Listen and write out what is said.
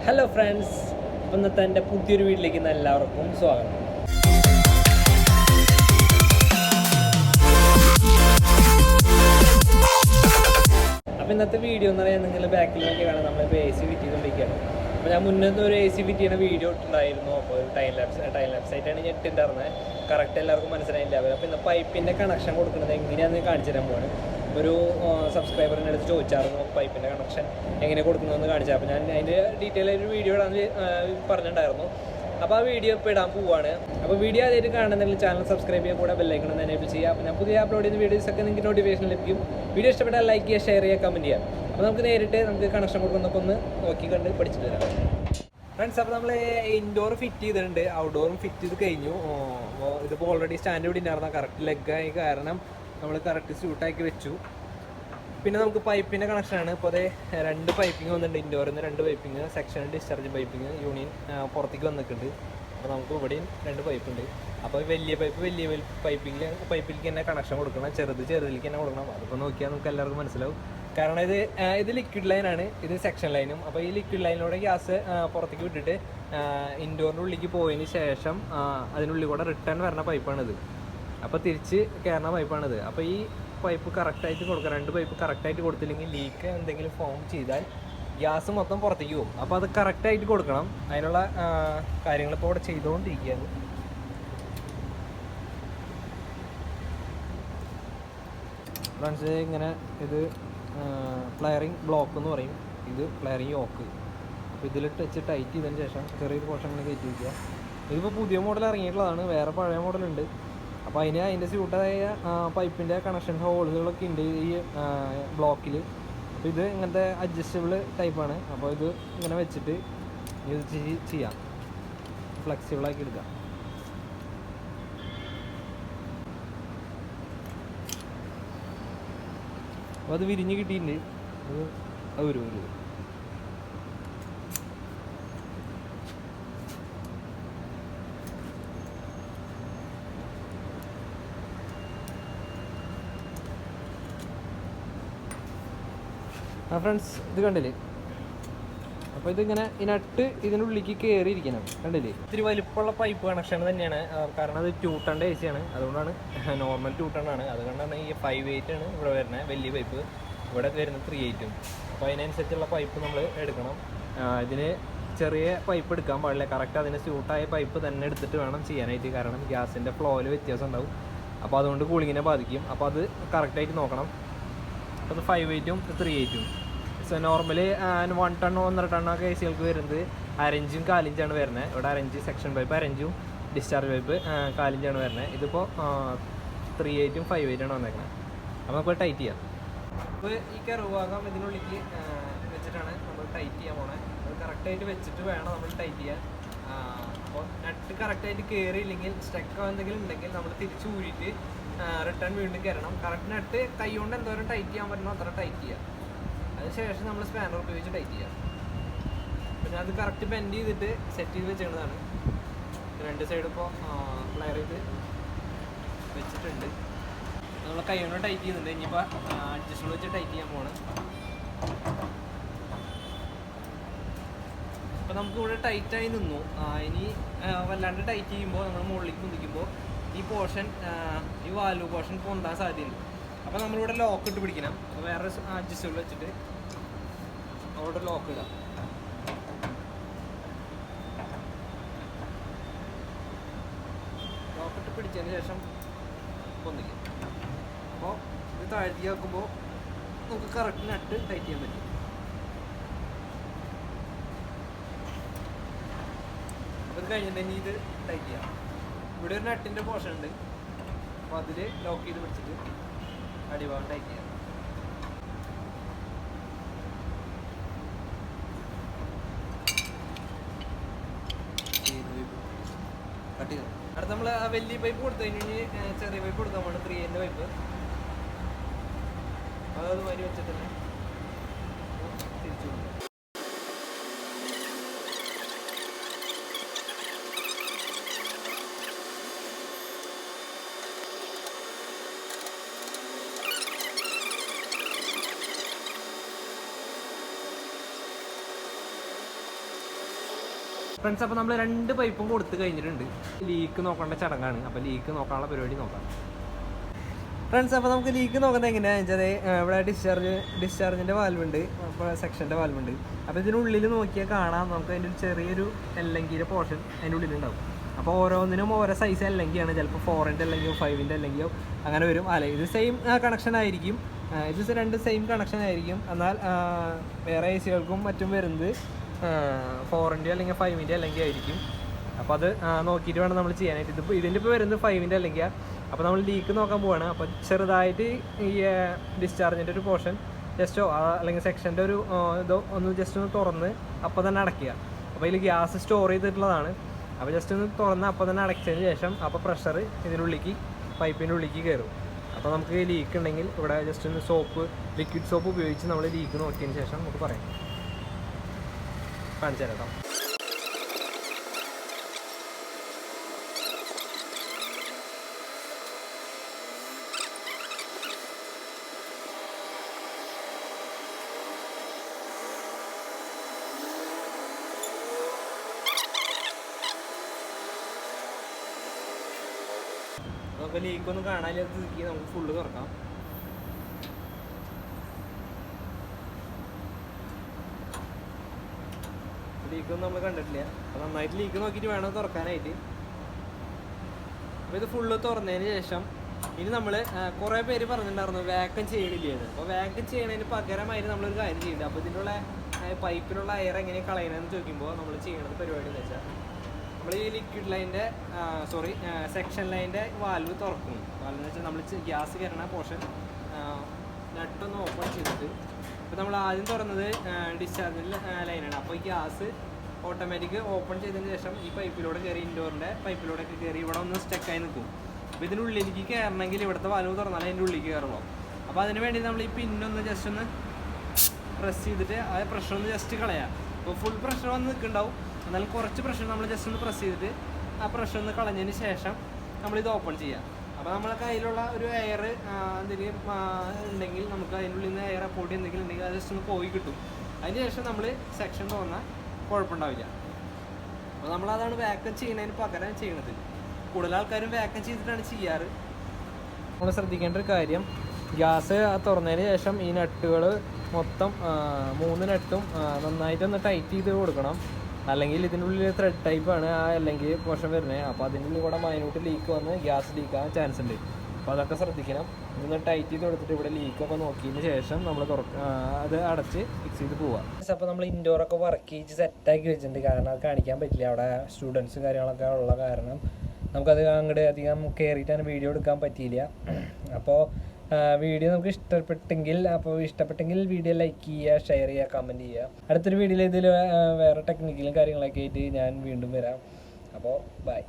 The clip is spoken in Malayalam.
ഹലോ ഫ്രണ്ട്സ്, ഇന്നത്തെ എൻ്റെ പുതിയൊരു വീട്ടിലേക്ക് എല്ലാവർക്കും സ്വാഗതം. അപ്പോൾ ഇന്നത്തെ വീഡിയോ എന്ന് പറയുന്നത് നിങ്ങൾ ബാക്കിൽ നോക്കി കാണാം, നമ്മളിപ്പോൾ AC ഫിറ്റ് ചെയ്തുകൊണ്ടിരിക്കുകയാണ്. അപ്പോൾ ഞാൻ മുന്നത്തെ ഒരു AC ഫിറ്റ് ചെയ്യുന്ന വീഡിയോ ഇട്ടുണ്ടായിരുന്നു. അപ്പോൾ ഒരു ടൈം ലാപ്സ് ആയിട്ടാണ് ഞാൻ ഇട്ടിട്ടുണ്ടായിരുന്നത്. കറക്റ്റ് എല്ലാവർക്കും മനസ്സിലായില്ല. അപ്പോൾ ഇന്ന് പൈപ്പിൻ്റെ കണക്ഷൻ കൊടുക്കുന്നത് എങ്ങനെയാണെന്ന് കാണിച്ചു തരാൻ പോവാണ്. ഒരു സബ്സ്ക്രൈബറിൻ്റെ അടുത്ത് ചോദിച്ചായിരുന്നു പൈപ്പിൻ്റെ കണക്ഷൻ എങ്ങനെ കൊടുക്കുന്നതെന്ന് കാണിച്ചത്. അപ്പോൾ ഞാൻ അതിൻ്റെ ഡീറ്റെയിൽ ആയിട്ട് വീഡിയോ ഇടാൻ പറഞ്ഞിട്ടുണ്ടായിരുന്നു. അപ്പോൾ ആ വീഡിയോ ഇപ്പോൾ ഇടാൻ പോവുകയാണ്. അപ്പോൾ വീഡിയോ ആദ്യമായിട്ട് കാണുന്നതിൽ ചാനൽ സബ്സ്ക്രൈബ് ചെയ്യുക, കൂടെ ബെല്ലൈക്കൺ ഒന്ന് എനേബിൾ ചെയ്യുക. അപ്പോൾ ഞാൻ പുതിയ അപ്ലോഡ് ചെയ്യുന്ന വീഡിയോസൊക്കെ നിങ്ങൾക്ക് നോട്ടിഫിക്കേഷൻ ലഭിക്കും. വീഡിയോ ഇഷ്ടപ്പെട്ടാൽ ലൈക്ക് ചെയ്യുക, ഷെയർ ചെയ്യുക, കമൻറ്റ് ചെയ്യുക. അപ്പോൾ നമുക്ക് കണക്ഷൻ കൊടുക്കുന്നതൊക്കെ ഒന്ന് നോക്കി കണ്ട് പഠിച്ചിട്ട് വരാം ഫ്രണ്ട്സ്. അപ്പോൾ നമ്മൾ ഇൻഡോർ ഫിറ്റ് ചെയ്തിട്ടുണ്ട്, ഔട്ട്ഡോറും ഫിറ്റ് ചെയ്ത് കഴിഞ്ഞു. ഇതിപ്പോൾ ഓൾറെഡി സ്റ്റാൻഡ് ഇവിടെ ഉണ്ടായിരുന്ന കറക്റ്റ് ലെഗായി കാരണം നമ്മൾ കറക്റ്റ് സ്യൂട്ടാക്കി വെച്ചു. പിന്നെ നമുക്ക് പൈപ്പിൻ്റെ കണക്ഷനാണ്. ഇപ്പോൾ അതേ 2 പൈപ്പിംഗ് വന്നിട്ടുണ്ട്. ഇൻഡോറിൽ നിന്ന് 2 piping, section discharge piping, union പുറത്തേക്ക് വന്നിട്ടുണ്ട്. അപ്പോൾ നമുക്ക് ഇവിടെയും 2 പൈപ്പുണ്ട്. അപ്പോൾ വലിയ പൈപ്പിലേക്ക് തന്നെ കണക്ഷൻ കൊടുക്കണം, ചെറുതിലേക്ക് തന്നെ കൊടുക്കണം. അതിപ്പോൾ നോക്കിയാൽ നമുക്ക് എല്ലാവർക്കും മനസ്സിലാവും. കാരണം ഇത് ലിക്വിഡ് ലൈനാണ്, ഇത് സെക്ഷൻ ലൈനും. അപ്പോൾ ഈ ലിക്വിഡ് ലൈനിലൂടെ ഗ്യാസ് പുറത്തേക്ക് വിട്ടിട്ട് ഇൻഡോറിൻ്റെ ഉള്ളിലേക്ക് പോയതിന് ശേഷം അതിനുള്ളിൽ കൂടെ റിട്ടേൺ വരുന്ന പൈപ്പാണിത്. അപ്പോൾ തിരിച്ച് കയറുന്ന പൈപ്പാണിത്. അപ്പോൾ ഈ പൈപ്പ് കറക്റ്റായിട്ട് കൊടുക്കുക. 2 പൈപ്പ് കറക്റ്റായിട്ട് കൊടുത്തില്ലെങ്കിൽ ലീക്ക് എന്തെങ്കിലും ഫോം ചെയ്താൽ ഗ്യാസ് മൊത്തം പുറത്തേക്ക് പോകും. അപ്പോൾ അത് കറക്റ്റായിട്ട് കൊടുക്കണം. അതിനുള്ള കാര്യങ്ങളിപ്പോൾ ഇവിടെ ചെയ്തുകൊണ്ടിരിക്കുകയാണ്. ഫ്രണ്ട്സ്, ഇങ്ങനെ ഇത് ഫ്ലയറിങ് ബ്ലോക്ക് എന്ന് പറയും, ഇത് ഫ്ലയറിങ് യോക്ക്. അപ്പോൾ ഇതിലിട്ട് വെച്ച് ടൈറ്റ് ചെയ്തതിന് ശേഷം ചെറിയൊരു പോർഷൻ ഇങ്ങനെ കയറ്റി വയ്ക്കുക. ഇതിപ്പോൾ പുതിയ മോഡൽ ഇറങ്ങിയിട്ടുള്ളതാണ്, വേറെ പഴയ മോഡലുണ്ട്. അപ്പോൾ അതിൻ്റെ സ്യൂട്ടായ പൈപ്പിൻ്റെ കണക്ഷൻ ഹോളുകളൊക്കെ ഉണ്ട് ഈ ബ്ലോക്കിൽ. അപ്പോൾ ഇത് ഇങ്ങനത്തെ അഡ്ജസ്റ്റബിൾ ടൈപ്പാണ്. അപ്പോൾ ഇത് ഇങ്ങനെ വെച്ചിട്ട് ഇത് ചെയ്യാം, ഫ്ലെക്സിബിളാക്കി എടുക്കാം. അപ്പോൾ അത് വിരിഞ്ഞ് കിട്ടിയിട്ടുണ്ട്. അത് ഒരു ഫ്രണ്ട്സ്, ഇത് കണ്ടില്ലേ? അപ്പോൾ ഇതിങ്ങനെ ഈ നട്ട് ഇതിനുള്ളിലേക്ക് കയറിയിരിക്കണം, കണ്ടില്ലേ? ഇത്തിരി വലിപ്പമുള്ള പൈപ്പ് കണക്ഷൻ തന്നെയാണ്. കാരണം അത് 2 ടൺ AC ആണ്, അതുകൊണ്ടാണ് നോർമൽ 2 ടൺ ആണ്. അതുകൊണ്ടാണ് ഈ 5/8 ആണ് ഇവിടെ വരുന്നത് വലിയ പൈപ്പ്. ഇവിടെ വരുന്നത് 3/8. അപ്പോൾ അതിനനുസരിച്ചുള്ള പൈപ്പ് നമ്മൾ എടുക്കണം. ഇതിന് ചെറിയ പൈപ്പ് എടുക്കാൻ പാടില്ല, കറക്റ്റ് അതിന് സ്യൂട്ടായ പൈപ്പ് തന്നെ എടുത്തിട്ട് വേണം ചെയ്യാനായിട്ട്. കാരണം ഗ്യാസിൻ്റെ ഫ്ലോയിൽ വ്യത്യാസം ഉണ്ടാവും. അപ്പോൾ അതുകൊണ്ട് കൂളിങ്ങിനെ ബാധിക്കും. അപ്പോൾ അത് കറക്റ്റായിട്ട് നോക്കണം. അപ്പോൾ 5/8ഉം 3/8ഉം. സോ നോർമലി 1 ടൺ 1.5 ടണ്ണൊക്കെ AC-കൾക്ക് വരുന്നത് 1.5 ഇഞ്ചും 1/4 ഇഞ്ചാണ് വരുന്നത്. ഇവിടെ 1.5 ഇഞ്ച് സെക്ഷൻ പൈപ്പ്, 1.5 ഇഞ്ചും ഡിസ്ചാർജ് പൈപ്പ് 1/4 ഇഞ്ചാണ് വരുന്നത്. ഇതിപ്പോൾ 3/8ഉം 5/8ആണ് വന്നേക്കുന്നത്. അപ്പോൾ നമുക്ക് ടൈറ്റ് ചെയ്യാം. അപ്പോൾ ഈ കർവ് ഭാഗം ഇതിനുള്ളിലേക്ക് വെച്ചിട്ടാണ് നമ്മൾ ടൈറ്റ് ചെയ്യാൻ പോണത്. അത് കറക്റ്റായിട്ട് വെച്ചിട്ട് വേണം നമ്മൾ ടൈറ്റ് ചെയ്യാൻ. അപ്പോൾ നട്ട് കറക്റ്റായിട്ട് കയറിയില്ലെങ്കിൽ സ്റ്റക്ക് എന്തെങ്കിലും ഉണ്ടെങ്കിൽ നമ്മൾ തിരിച്ച് ഊരിയിട്ട് റിട്ടേൺ വീണ്ടും കയറണം. കറക്റ്റ് നട്ട് കൈ കൊണ്ട് എന്തോരം ടൈറ്റ് ചെയ്യാൻ പറ്റണോ അത്ര ടൈറ്റ് ചെയ്യുക. അതിനുശേഷം നമ്മൾ സ്പാനർ ഉപയോഗിച്ച് ടൈറ്റ് ചെയ്യുക. പിന്നെ അത് കറക്റ്റ് ബെൻഡ് ചെയ്തിട്ട് സെറ്റ് ചെയ്ത് വെച്ചിരുന്നതാണ്. 2 സൈഡ് ഇപ്പോൾ ഫ്ലയർ ചെയ്ത് വെച്ചിട്ടുണ്ട്. നമ്മൾ കൈ കൊണ്ട് ടൈറ്റ് ചെയ്യുന്നുണ്ട്. ഇനിയിപ്പോൾ അഡ്ജസ്റ്റബിൾ വെച്ച് ടൈറ്റ് ചെയ്യാൻ പോകണം. അപ്പോൾ നമുക്കിവിടെ ടൈറ്റായി നിന്നു. ഇനി വല്ലാണ്ട് ടൈറ്റ് ചെയ്യുമ്പോൾ നമ്മൾ മുകളിലേക്ക് കുതിക്കുമ്പോൾ ഈ പോർഷൻ, ഈ വാൽവ് പോർഷൻ പൊന്താൻ സാധ്യതയുണ്ട്. അപ്പോൾ നമ്മളിവിടെ ലോക്ക് ഇട്ട് പിടിക്കണം. അപ്പോൾ വേറെ അഡ്ജസ്റ്റബിൾ വെച്ചിട്ട് അവിടെ ലോക്ക് ഇടാം. ലോക്കിട്ട് പിടിച്ചതിന് ശേഷം പൊന്തിക്കും. അപ്പോൾ ഇത് താഴ്ത്തി വെക്കുമ്പോൾ നമുക്ക് കറക്റ്റ് നട്ട് ടൈറ്റ് ചെയ്യാൻ പറ്റും. അപ്പോൾ ഇത് കഴിഞ്ഞിട്ടുണ്ടെങ്കിൽ ഇത് ടൈറ്റ് ചെയ്യാം. ഇവിടെ ഒരു നട്ടിൻ്റെ പോർഷൻ ഉണ്ട്. അപ്പോൾ അതിൽ ലോക്ക് ചെയ്ത് പിടിച്ചിട്ട് അടിഭാഗം ടൈറ്റ് ചെയ്യാം. അടുത്ത് നമ്മൾ ആ വലിയ പൈപ്പ് കൊടുത്തു കഴിഞ്ഞ് ചെറിയ പൈപ്പ് കൊടുക്കാൻ വേണ്ടി 3/8 പൈപ്പ് അത് വരി വെച്ചിട്ട് തന്നെ തിരിച്ചു കൊടുക്കും. ഫ്രണ്ട്സ്, അപ്പോൾ നമ്മൾ 2 പൈപ്പും കൊടുത്ത് കഴിഞ്ഞിട്ടുണ്ട്. ലീക്ക് നോക്കേണ്ട ചടങ്ങാണ്. അപ്പോൾ ലീക്ക് നോക്കാനുള്ള പരിപാടി നോക്കാം ഫ്രണ്ട്സ്. അപ്പോൾ നമുക്ക് ലീക്ക് നോക്കുന്നത് എങ്ങനെയാണെന്ന് വെച്ചാൽ ഇവിടെ ഡിസ്ചാർജിൻ്റെ വാൽവുണ്ട്, അപ്പോൾ സെക്ഷൻ്റെ വാൽവുണ്ട്. അപ്പോൾ ഇതിനുള്ളിൽ നോക്കിയാൽ കാണാം നമുക്ക് അതിൻ്റെ ഒരു ചെറിയൊരു എല്ലങ്കിയുടെ പോർഷൻ അതിൻ്റെ ഉള്ളിലുണ്ടാവും. അപ്പോൾ ഓരോന്നിനും ഓരോ സൈസ് എല്ലങ്കിയാണ്. ചിലപ്പോൾ 4-ൻ്റെ എല്ലങ്കിയോ 5-ൻ്റെ എല്ലങ്കിയോ അങ്ങനെ വരും. അല്ലെ, ഇത് സെയിം കണക്ഷൻ ആയിരിക്കും. ഇത് 2 സെയിം കണക്ഷൻ ആയിരിക്കും. എന്നാൽ വേറെ എ സികൾക്കും മറ്റും വരുന്നത് 4-ൻ്റെ അല്ലെങ്കിൽ 5-ൻ്റെ അല്ലെങ്കിൽ ആയിരിക്കും. അപ്പോൾ അത് നോക്കിയിട്ട് വേണം നമ്മൾ ചെയ്യാനായിട്ട്. ഇതിൻ്റെ ഇപ്പോൾ വരുന്നത് 5-ൻ്റെ അല്ലെങ്കിൽ. അപ്പോൾ നമ്മൾ ലീക്ക് നോക്കാൻ പോവാണ്. അപ്പോൾ ചെറുതായിട്ട് ഈ ഡിസ്ചാർജിൻ്റെ ഒരു പോർഷൻ ജസ്റ്റോ അല്ലെങ്കിൽ സെക്ഷൻ്റെ ഒരു ഇതോ ഒന്ന് ജസ്റ്റ് ഒന്ന് തുറന്ന് അപ്പോൾ തന്നെ അടയ്ക്കുക. അപ്പോൾ ഇതിൽ ഗ്യാസ് സ്റ്റോർ ചെയ്തിട്ടുള്ളതാണ്. അപ്പോൾ ജസ്റ്റ് ഒന്ന് തുറന്ന് അപ്പോൾ തന്നെ അടച്ചതിന് ശേഷം അപ്പോൾ പ്രഷർ ഇതിനുള്ളിലേക്ക് പൈപ്പിൻ്റെ ഉള്ളിലേക്ക് കയറും. അപ്പോൾ നമുക്ക് ലീക്ക് ഉണ്ടെങ്കിൽ ഇവിടെ ജസ്റ്റ് ഒന്ന് ലിക്വിഡ് സോപ്പ് ഉപയോഗിച്ച് നമ്മൾ ലീക്ക് നോക്കിയതിന് ശേഷം നമുക്ക് പറയാം. കാണിച്ചു തരാം കേട്ടോ. നമുക്ക് ലീക്കൊന്നും കാണാനില്ലാത്ത സ്ഥിതിക്ക് നമുക്ക് ഫുള്ള് തുറക്കാം. ലീക്കൊന്നും നമ്മൾ കണ്ടിട്ടില്ല. അപ്പോൾ നന്നായിട്ട് ലീക്ക് നോക്കിയിട്ട് വേണം തുറക്കാനായിട്ട്. അപ്പോൾ ഇത് ഫുള്ള് തുറന്നതിന് ശേഷം ഇനി നമ്മൾ കുറേ പേര് പറഞ്ഞിട്ടുണ്ടായിരുന്നു വാക്കം ചെയ്യണില്ലേന്ന്. അപ്പോൾ വാക്കം ചെയ്യണതിന് പകരമായിട്ട് നമ്മളൊരു കാര്യം ചെയ്യുന്നുണ്ട്. അപ്പോൾ ഇതിനുള്ള പൈപ്പിലുള്ള എയർ എങ്ങനെ കളയണമെന്ന് ചോദിക്കുമ്പോൾ നമ്മൾ ചെയ്യണത് പരിപാടി എന്ന് വെച്ചാൽ നമ്മൾ ഈ ലിക്വിഡ് ലൈൻ്റെ സെക്ഷൻ ലൈൻ്റെ വാൽവ് തുറക്കും. വാൽവ് എന്ന് വെച്ചാൽ നമ്മൾ ഗ്യാസ് കയറണ പോർഷൻ നട്ടൊന്ന് ഓപ്പൺ ചെയ്തിട്ട്, ഇപ്പോൾ നമ്മൾ ആദ്യം തുറന്നത് ഡിസ്ചാർജ് ലൈനാണ്. അപ്പോൾ ഈ ഗ്യാസ് ഓട്ടോമാറ്റിക് ഓപ്പൺ ചെയ്തതിന് ശേഷം ഈ പൈപ്പിലൂടെ കയറി ഇൻഡോറിൻ്റെ പൈപ്പിലൂടെയൊക്കെ കയറി ഇവിടെ ഒന്ന് സ്റ്റക്കായി നിൽക്കും. അപ്പോൾ ഇതിനുള്ളിലേക്ക് കയറണമെങ്കിൽ ഇവിടുത്തെ വാൽവ് തുറന്നാലേ അതിൻ്റെ ഉള്ളിലേക്ക് കയറുള്ളൂ. അപ്പോൾ അതിന് വേണ്ടി നമ്മൾ ഈ പിന്നൊന്ന് ജസ്റ്റ് ഒന്ന് പ്രസ് ചെയ്തിട്ട് ആ പ്രഷർ ഒന്ന് ജസ്റ്റ് കളയാം. അപ്പോൾ ഫുൾ പ്രഷർ വന്ന് നിൽക്കുന്നുണ്ടാവും. എന്നാലും കുറച്ച് പ്രഷർ നമ്മൾ ജസ്റ്റ് ഒന്ന് പ്രസ് ചെയ്തിട്ട് ആ പ്രഷർ ഒന്ന് കളഞ്ഞതിന് ശേഷം നമ്മളിത് ഓപ്പൺ ചെയ്യാം. അപ്പോൾ നമ്മളെ കയ്യിലുള്ള ഒരു എയർ എന്തെങ്കിലും ഉണ്ടെങ്കിൽ നമുക്ക് അതിൻ്റെ ഉള്ളിൽ നിന്ന് എയർ പൊടി എന്തെങ്കിലും ഉണ്ടെങ്കിൽ അത് ജസ്റ്റ് ഒന്ന് പോയി കിട്ടും. അതിന് ശേഷം നമ്മൾ സെക്ഷൻ തുറന്നാൽ കുഴപ്പമുണ്ടാവില്ല. അപ്പോൾ നമ്മളതാണ് വാക്കം ചെയ്യുന്നതിന് പകരം ചെയ്യണത്. കൂടുതൽ ആൾക്കാരും വാക്കം ചെയ്തിട്ടാണ് ചെയ്യാറ്. നമ്മൾ ശ്രദ്ധിക്കേണ്ട ഒരു കാര്യം, ഗ്യാസ് തുറന്നതിന് ശേഷം ഈ നട്ടുകൾ മൊത്തം 3 നട്ടും നന്നായിട്ടൊന്ന് ടൈറ്റ് ചെയ്ത് കൊടുക്കണം. അല്ലെങ്കിൽ ഇതിനുള്ളിൽ ത്രെഡ് ടൈപ്പാണ് അല്ലെങ്കിൽ പോർഷൻ വരുന്നത്. അപ്പോൾ അതിനുള്ളിൽ കൂടെ മൈന്യൂട്ട് ലീക്ക് വന്ന് ഗ്യാസ് ലീക്കാകാൻ ചാൻസ് ഉണ്ട്. അപ്പോൾ അതൊക്കെ ശ്രദ്ധിക്കണം. ഇതൊന്ന് ടൈറ്റ് ചെയ്ത് കൊടുത്തിട്ട് ഇവിടെ ലീക്കൊക്കെ നോക്കിയതിന് ശേഷം നമ്മൾ അത് അടച്ച് ഫിക്സ് ചെയ്ത് പോവാം. അപ്പോൾ നമ്മൾ ഇൻഡോറൊക്കെ വർക്ക് ചെയ്ത് സെറ്റാക്കി വെച്ചിട്ടുണ്ട്. കാരണം അത് കാണിക്കാൻ പറ്റില്ല, അവിടെ സ്റ്റുഡൻസ് കാര്യങ്ങളൊക്കെ ഉള്ള കാരണം നമുക്കത് അങ്ങോട്ട് അധികം കയറിയിട്ടാണ് വീഡിയോ എടുക്കാൻ പറ്റിയില്ല. അപ്പോൾ വീഡിയോ നമുക്ക് ഇഷ്ടപ്പെട്ടെങ്കിൽ വീഡിയോ ലൈക്ക് ചെയ്യുക, ഷെയർ ചെയ്യുക, കമൻറ്റ് ചെയ്യുക. അടുത്തൊരു വീഡിയോയിൽ ഇതിൽ വേറെ ടെക്നിക്കലും കാര്യങ്ങളൊക്കെ ആയിട്ട് ഞാൻ വീണ്ടും വരാം. അപ്പോൾ ബൈ.